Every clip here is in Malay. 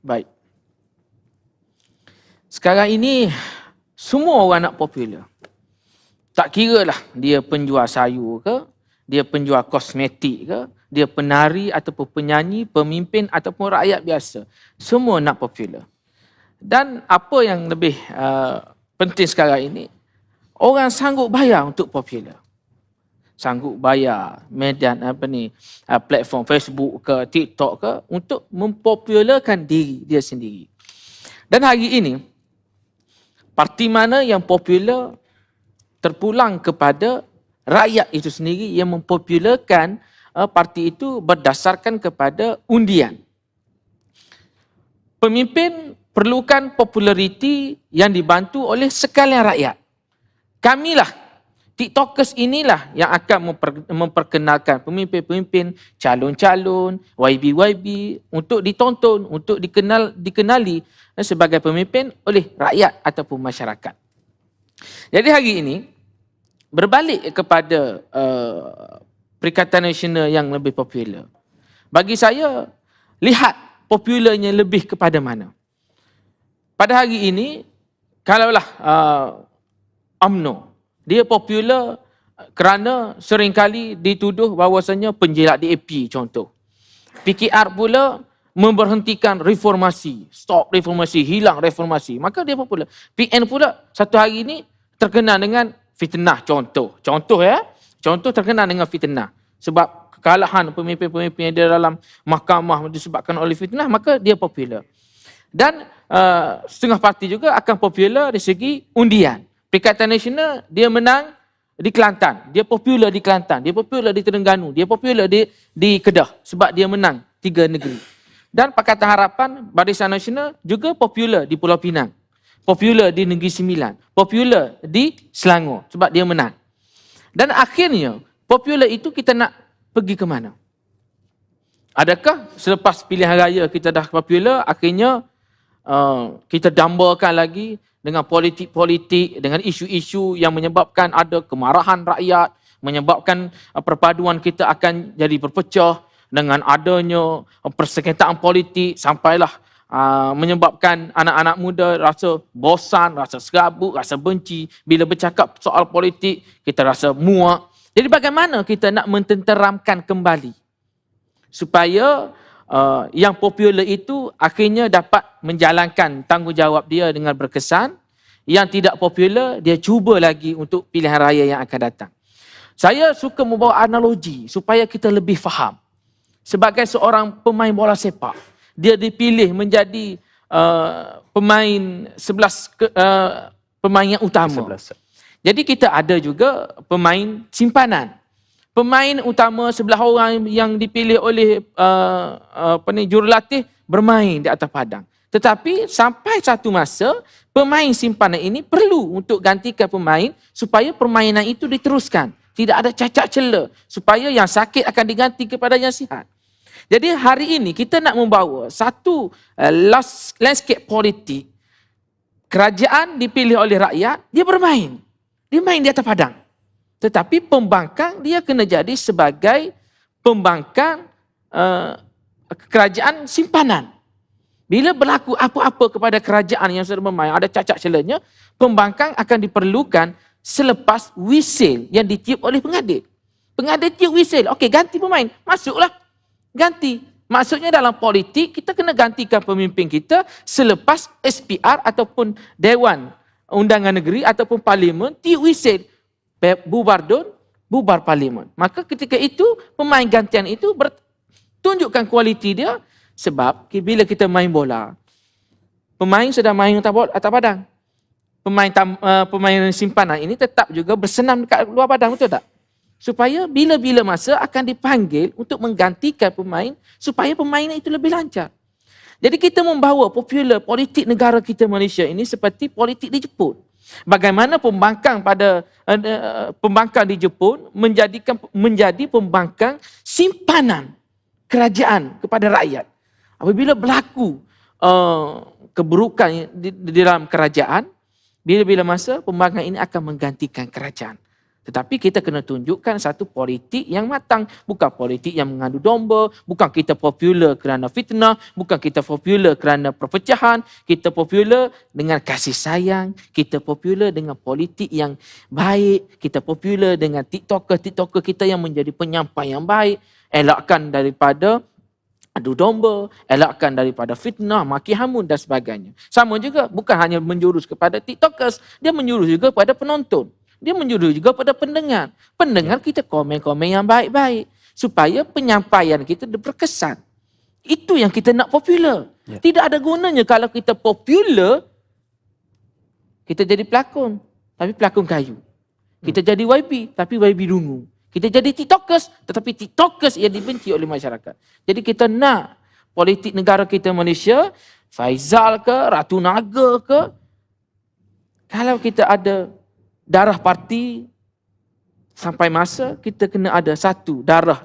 Baik. Sekarang ini semua orang nak popular. Tak kira lah dia penjual sayur ke, dia penjual kosmetik ke, dia penari ataupun penyanyi, pemimpin ataupun rakyat biasa. Semua nak popular. Dan apa yang lebih penting sekarang ini, orang sanggup bayar untuk popular. Sanggup bayar media platform Facebook ke TikTok ke untuk mempopularkan diri dia sendiri. Dan hari ini parti mana yang popular terpulang kepada rakyat itu sendiri yang mempopularkan parti itu berdasarkan kepada undian. Pemimpin perlukan populariti yang dibantu oleh sekalian rakyat. Kamilah TikTokers inilah yang akan memperkenalkan pemimpin-pemimpin, calon-calon, YB-YB untuk ditonton, untuk dikenali sebagai pemimpin oleh rakyat ataupun masyarakat. Jadi hari ini, berbalik kepada Perikatan Nasional yang lebih popular. Bagi saya, lihat popularnya lebih kepada mana. Pada hari ini, kalaulah UMNO, dia popular kerana seringkali dituduh bahawasanya penjilat DAP contoh. PKR pula memberhentikan reformasi, stop reformasi, hilang reformasi. Maka dia popular. PN pula satu hari ini terkenal dengan fitnah contoh. Contoh terkenal dengan fitnah. Sebab kekalahan pemimpin-pemimpin di dalam mahkamah disebabkan oleh fitnah, maka dia popular. Dan setengah parti juga akan popular dari segi undian. Perikatan Nasional dia menang di Kelantan, dia popular di Kelantan, dia popular di Terengganu, dia popular di Kedah sebab dia menang 3 negeri. Dan Pakatan Harapan Barisan Nasional juga popular di Pulau Pinang, popular di Negeri Sembilan, popular di Selangor sebab dia menang. Dan akhirnya popular itu kita nak pergi ke mana? Adakah selepas pilihan raya kita dah popular, akhirnya kita dambakan lagi dengan politik-politik, dengan isu-isu yang menyebabkan ada kemarahan rakyat, menyebabkan perpaduan kita akan jadi berpecah dengan adanya persengketaan politik sampailah menyebabkan anak-anak muda rasa bosan, rasa serabut, rasa benci. Bila bercakap soal politik, kita rasa muak. Jadi bagaimana kita nak mententeramkan kembali supaya yang popular itu akhirnya dapat menjalankan tanggungjawab dia dengan berkesan. Yang tidak popular, dia cuba lagi untuk pilihan raya yang akan datang. Saya suka membawa analogi supaya kita lebih faham. Sebagai seorang pemain bola sepak, dia dipilih menjadi pemain 11 pemain yang utama. 11. Jadi kita ada juga pemain simpanan. Pemain utama sebelah orang yang dipilih oleh jurulatih bermain di atas padang. Tetapi sampai satu masa, pemain simpanan ini perlu untuk gantikan pemain supaya permainan itu diteruskan. Tidak ada cacat celah. Supaya yang sakit akan diganti kepada yang sihat. Jadi hari ini kita nak membawa satu landscape politik. Kerajaan dipilih oleh rakyat, dia bermain. Dia main di atas padang. Tetapi pembangkang dia kena jadi sebagai pembangkang kerajaan simpanan. Bila berlaku apa-apa kepada kerajaan yang sedang bermain, ada cacat celahnya, pembangkang akan diperlukan selepas whistle yang ditiup oleh pengadil. Pengadil tiup whistle, okey ganti pemain, masuklah, ganti. Maksudnya dalam politik, kita kena gantikan pemimpin kita selepas SPR ataupun Dewan Undangan Negeri ataupun Parlimen tiup whistle. Bubar DUN, bubar parlimen. Maka ketika itu, pemain gantian itu tunjukkan kualiti dia. Sebab bila kita main bola, pemain sedang main atas padang. Pemain simpanan ini tetap juga bersenam dekat luar padang, betul tak? Supaya bila-bila masa akan dipanggil untuk menggantikan pemain, supaya pemain itu lebih lancar. Jadi kita membawa popular politik negara kita Malaysia ini seperti politik di Jepun. Bagaimana pembangkang di Jepun menjadi pembangkang simpanan kerajaan kepada rakyat. Apabila berlaku keburukan di dalam kerajaan, bila-bila masa pembangkang ini akan menggantikan kerajaan. Tetapi kita kena tunjukkan satu politik yang matang. Bukan politik yang mengadu domba. Bukan kita popular kerana fitnah. Bukan kita popular kerana perpecahan. Kita popular dengan kasih sayang. Kita popular dengan politik yang baik. Kita popular dengan TikToker kita yang menjadi penyampai yang baik. Elakkan daripada adu domba, elakkan daripada fitnah, maki hamun dan sebagainya. Sama juga, bukan hanya menjurus kepada TikTokers, dia menjurus juga pada penonton. Dia menjurus juga pada pendengar. Pendengar kita komen-komen yang baik-baik. Supaya penyampaian kita berkesan. Itu yang kita nak popular. Tidak ada gunanya kalau kita popular, kita jadi pelakon. Tapi pelakon kayu. Kita jadi YB, tapi YB dungu. Kita jadi TikTokers, tetapi TikTokers yang dibenci oleh masyarakat. Jadi kita nak politik negara kita Malaysia, Faizal ke, Ratu Naga ke, kalau kita ada darah parti, sampai masa kita kena ada satu darah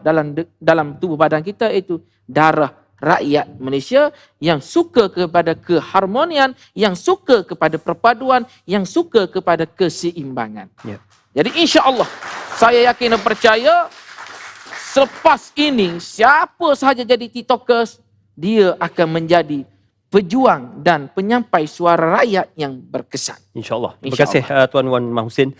dalam tubuh badan kita, iaitu darah rakyat Malaysia yang suka kepada keharmonian, yang suka kepada perpaduan, yang suka kepada keseimbangan. Jadi insya-Allah saya yakin dan percaya selepas ini siapa sahaja jadi TikTokers, dia akan menjadi pejuang dan penyampai suara rakyat yang berkesan. InsyaAllah. Terima kasih Tuan Wan Mahusin.